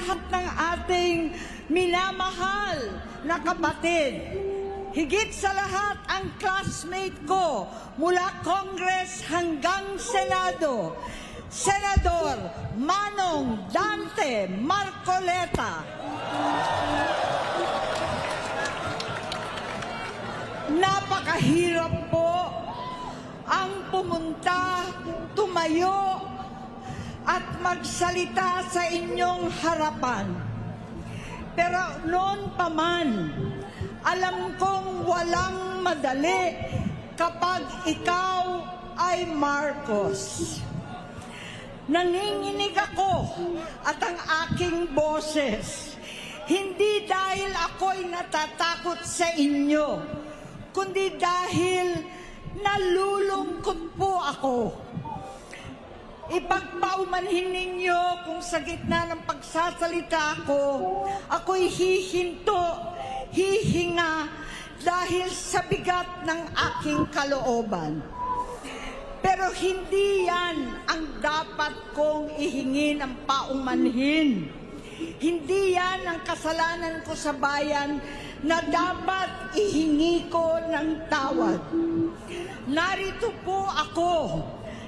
lahat ng ating minamahal na kapatid. Higit sa lahat ang classmate ko mula Congress hanggang Senado, Senador Manong Dante Marcoleta. Napakahirap po ang pumunta, tumayo, at magsalita sa inyong harapan. Pero noon pa man, alam kong walang madali kapag ikaw ay Marcos. Nanginginig ako at ang aking boses, hindi dahil ako'y natatakot sa inyo, kundi dahil nalulungkot po ako. Ipagpaumanhin ninyo kung sa gitna ng pagsasalita ko, ako'y hihinto, hihinga dahil sa bigat ng aking kalooban. Pero hindi yan ang dapat kong ihingi ng paumanhin. Hindi yan ang kasalanan ko sa bayan na dapat ihingi ko ng tawad. Narito po ako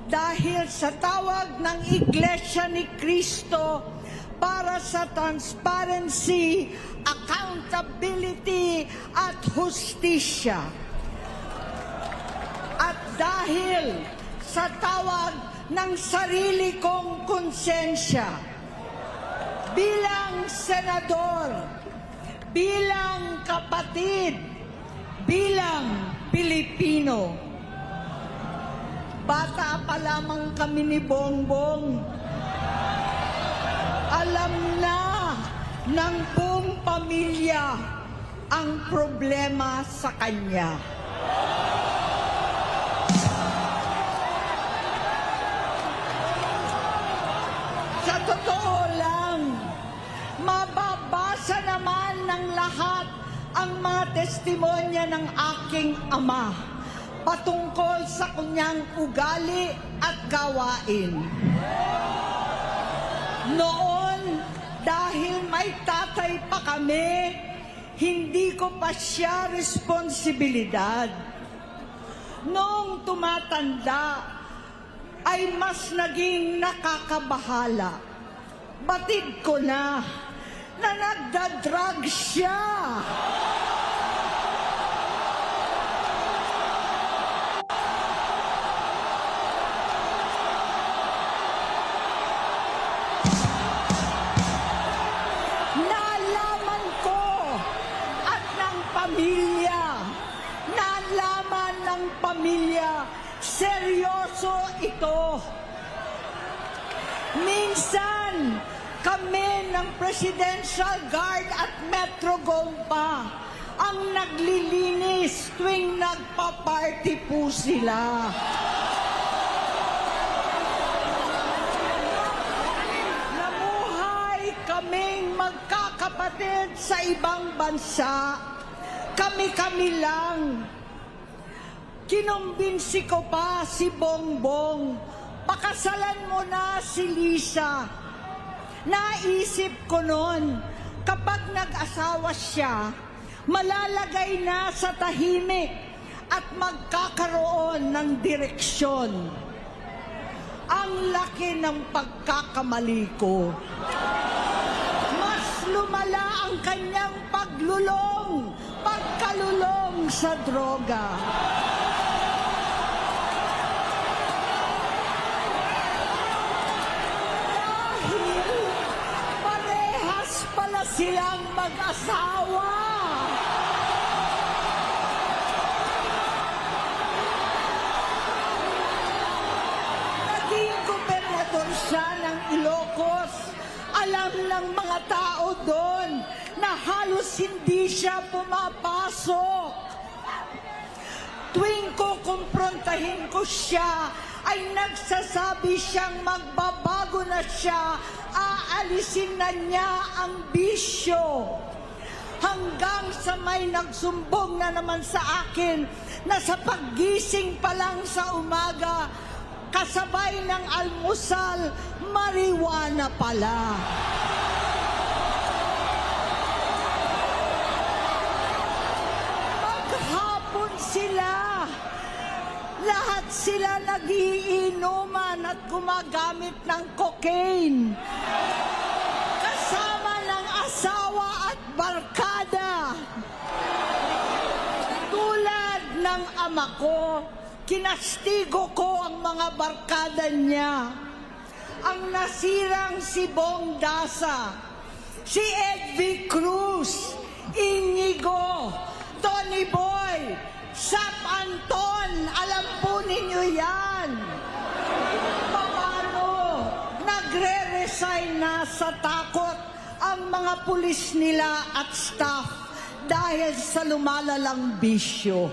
dahil sa tawag ng Iglesia ni Cristo para sa transparency, accountability at hustisya. At dahil sa tawag ng sarili kong konsensya, bilang senador, bilang kapatid, bilang Pilipino. Bata pa lamang kami ni Bongbong. Alam na ng buong pamilya ang problema sa kanya. Sa totoo lang, mababasa naman ng lahat ang mga testimonya ng aking ama patungkol sa kanyang ugali at gawain. Noon, dahil may tatay pa kami, hindi ko pa siya responsibilidad. Noong tumatanda, ay mas naging nakakabahala. Batid ko na nagdadrag siya. Nalaman ko at ng pamilya, nalaman ng pamilya, seryoso ito. Minsan, kami ng Presidential Guard at Metro Gompa ang naglilinis tuwing nagpa-party po sila. Namuhay kaming magkakapatid sa ibang bansa. Kami-kami lang. Kinumbinsi ko pa si Bongbong, pakasalan mo na si Lisa. Naisip ko noon, kapag nag-asawa siya, malalagay na sa tahimik at magkakaroon ng direksyon. Ang laki ng pagkakamali ko. Mas lumala ang kanyang pagkalulong sa droga. Silang mag-asawa. Naging gobernador siya ng Ilocos. Alam ng mga tao doon na halos hindi siya pumapasok. Tuwing kukumprontahin ko siya, ay nagsasabi siyang magbabago na siya, aalisin na niya ang bisyo. Hanggang sa may nagsumbong na naman sa akin na sa paggising pa lang sa umaga, kasabay ng almusal, marijuana pala. Lahat sila nagiinuman at gumagamit ng cocaine. Kasama ng asawa at barkada. Tulad ng ama ko, kinastigo ko ang mga barkada niya. Ang nasirang si Bong Dasa, si Edvi Cruz, Inigo, Tony Boy, Sap Anton, alam po ninyo yan. Paano nagre-resign na sa takot ang mga pulis nila at staff dahil sa lumalalang bisyo.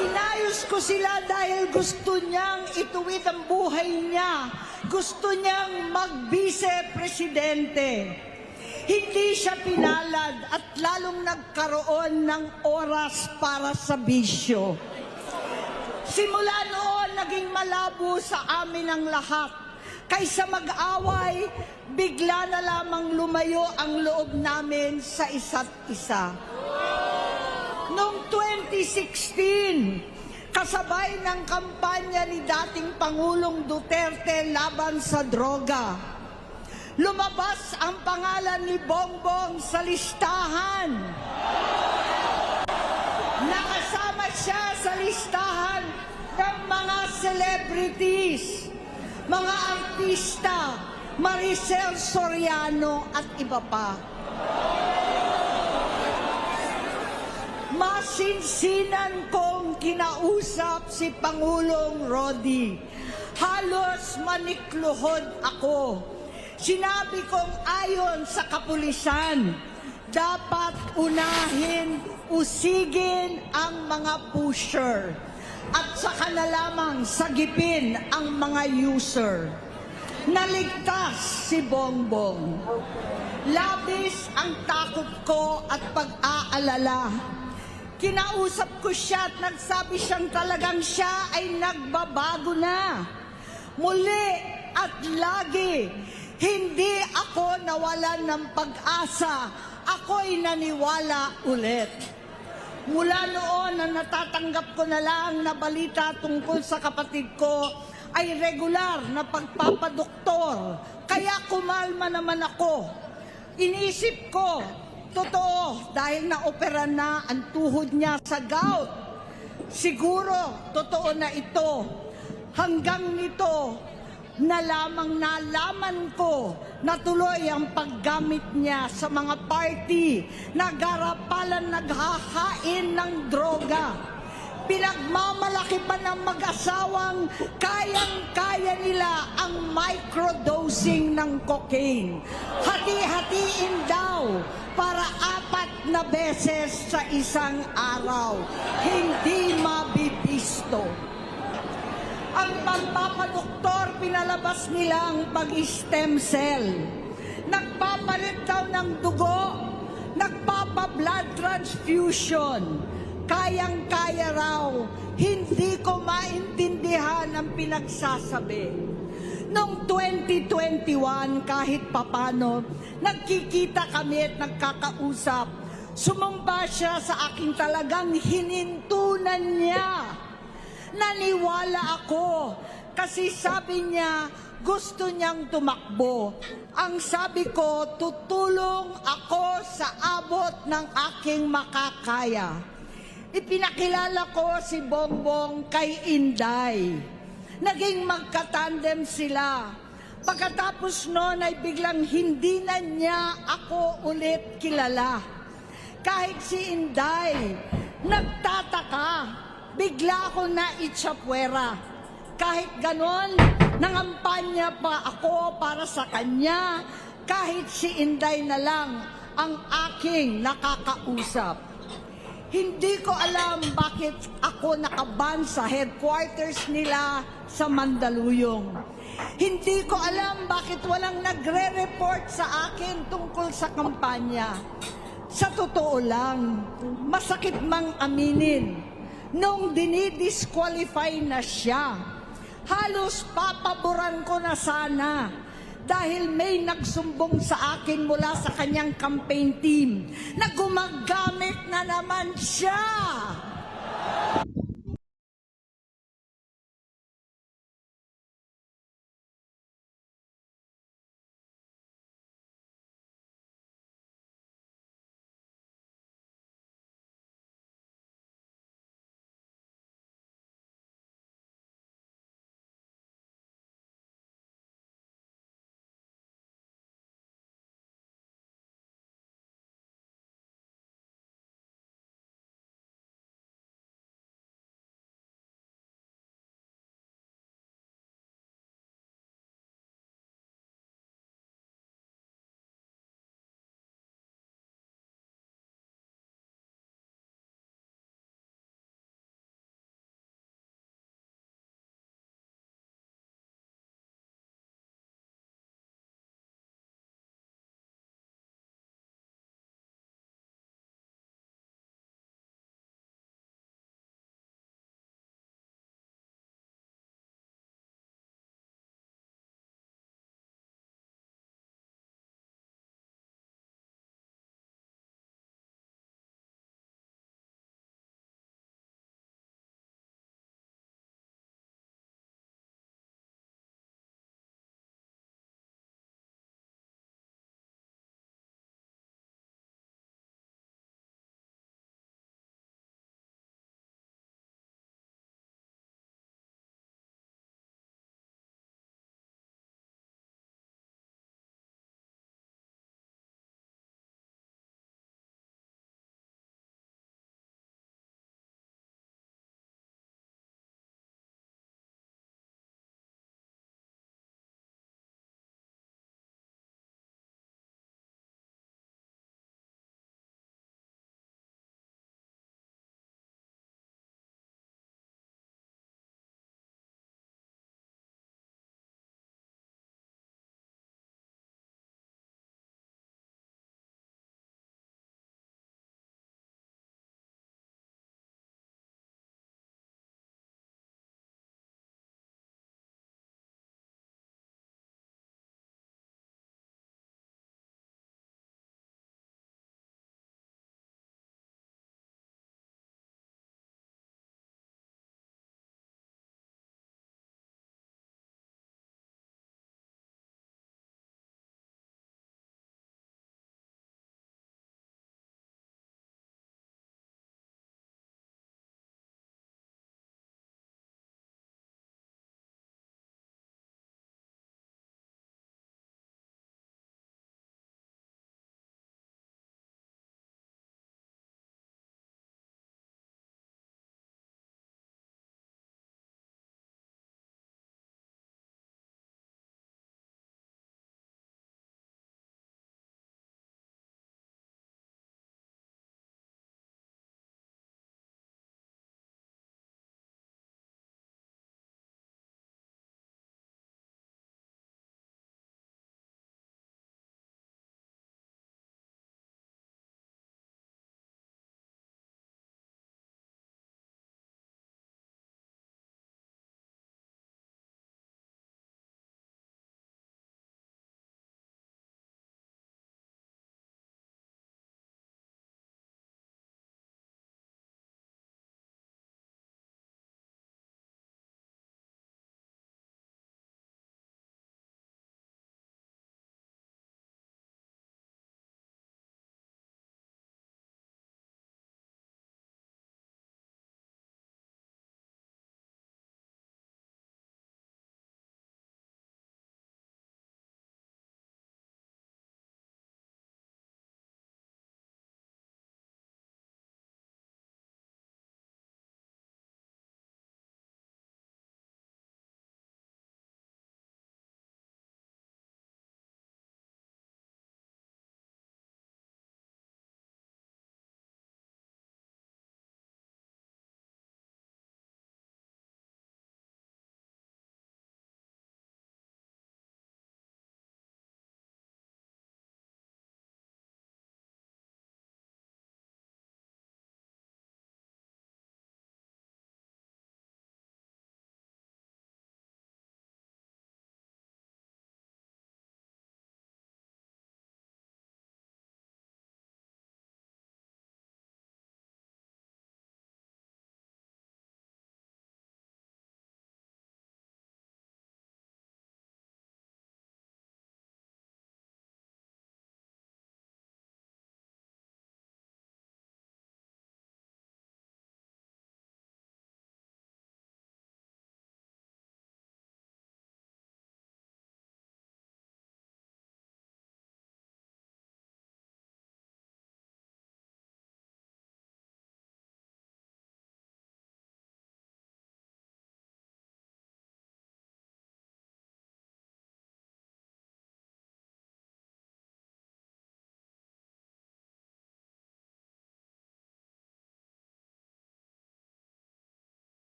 Inayos ko sila dahil gusto niyang ituwid ang buhay niya. Gusto niyang mag-vice-presidente. Hindi siya pinalad at lalong nagkaroon ng oras para sa bisyo. Simula noon, naging malabo sa amin ang lahat. Kaysa mag-away, bigla na lamang lumayo ang loob namin sa isa't isa. Noong 2016, kasabay ng kampanya ni dating Pangulong Duterte laban sa droga, lumabas ang pangalan ni Bongbong sa listahan. Nakasama siya sa listahan ng mga celebrities, mga artista, Maricel Soriano at iba pa. Masinsinan kong kinausap si Pangulong Rodi. Halos manikluhod ako. Sinabi kong ayon sa kapulisan, dapat usigin ang mga pusher at saka na lamang sagipin ang mga user. Naligtas si Bongbong. Labis ang takot ko at pag-aalala. Kinausap ko siya at nagsabi siyang talagang siya ay nagbabago na. Muli at lagi, hindi ako nawalan ng pag-asa. Ako'y naniwala ulit. Mula noon na natatanggap ko na lang na balita tungkol sa kapatid ko ay regular na pagpapadoktor. Kaya kumalma naman ako. Inisip ko, totoo, dahil naopera na ang tuhod niya sa gout. Siguro, totoo na ito. Hanggang nito, nalaman ko na tuloy ang paggamit niya sa mga party na garapalan naghahain ng droga. Pinagmamalaki pa ng mag-asawang kayang-kaya nila ang microdosing ng cocaine. Hati-hatiin daw para 4 na beses sa isang araw. Hindi mabibisto. Ang pampapadoktor, pinalabas nilang pag-stem cell. Nagpapalit daw ng dugo, nagpapa-blood transfusion. Kayang-kaya raw, hindi ko maintindihan ang pinagsasabi. Noong 2021, kahit papano, nagkikita kami at nagkakausap. Sumamba siya sa aking talagang hinintunan niya. Naniwala ako kasi sabi niya gusto niyang tumakbo. Ang sabi ko, tutulong ako sa abot ng aking makakaya. Ipinakilala ko si Bongbong kay Inday. Naging magkatandem sila. Pagkatapos noon ay biglang hindi na niya ako ulit kilala. Kahit si Inday, nagtataka. Bigla ako na itsapwera. Kahit ganon, nangampanya pa ako para sa kanya. Kahit si Inday na lang ang aking nakakausap. Hindi ko alam bakit ako nakaban sa headquarters nila sa Mandaluyong. Hindi ko alam bakit walang nagre-report sa akin tungkol sa kampanya. Sa totoo lang, masakit mang aminin, nung dinidisqualify na siya, halos papaboran ko na sana dahil may nagsumbong sa akin mula sa kanyang campaign team na gumagamit na naman siya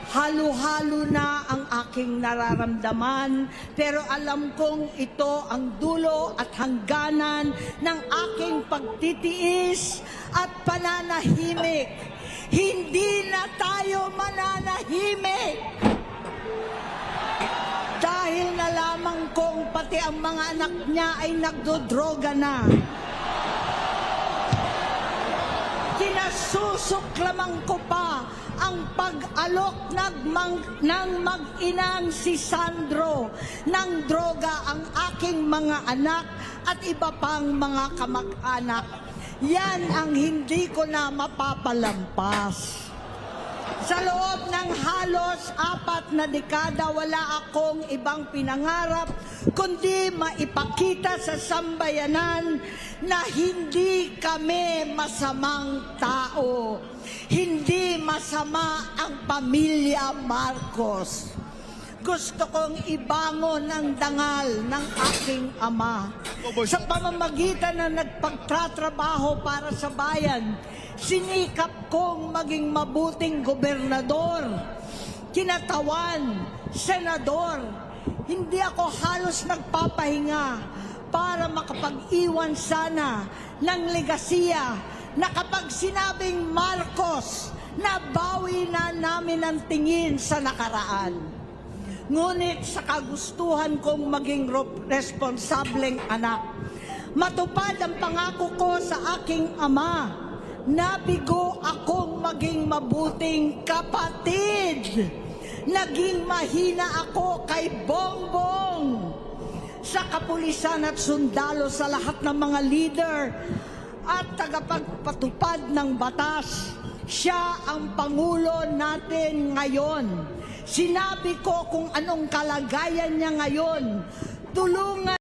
Halo-halo na ang aking nararamdaman, pero alam kong ito ang dulo at hangganan ng aking pagtitiis at pananahimik. Hindi na tayo mananahimik! Dahil nalaman kong pati ang mga anak niya ay nagdodroga na. Kinasusuklaman ko pa ang pag-alok ng mag-inang si Sandro ng droga ang aking mga anak at iba pang mga kamag-anak. Yan ang hindi ko na mapapalampas. Sa loob ng halos 4 na dekada, wala akong ibang pinangarap kundi maipakita sa sambayanan na hindi kami masamang tao. Hindi masama ang pamilya Marcos. Gusto kong ibangon ang dangal ng aking ama. Sa pamamagitan na nagpagtatrabaho para sa bayan, sinikap kong maging mabuting gobernador, kinatawan, senador. Hindi ako halos nagpapahinga para makapag-iwan sana ng legasiya na kapag sinabing Marcos, nabawi na namin ang tingin sa nakaraan. Ngunit sa kagustuhan kong maging responsableng anak, matupad ang pangako ko sa aking ama, nabigo akong maging mabuting kapatid. Naging mahina ako kay Bongbong. Sa kapulisan at sundalo, sa lahat ng mga leader at tagapagpatupad ng batas, siya ang Pangulo natin ngayon. Sinabi ko kung anong kalagayan niya ngayon. Tulungan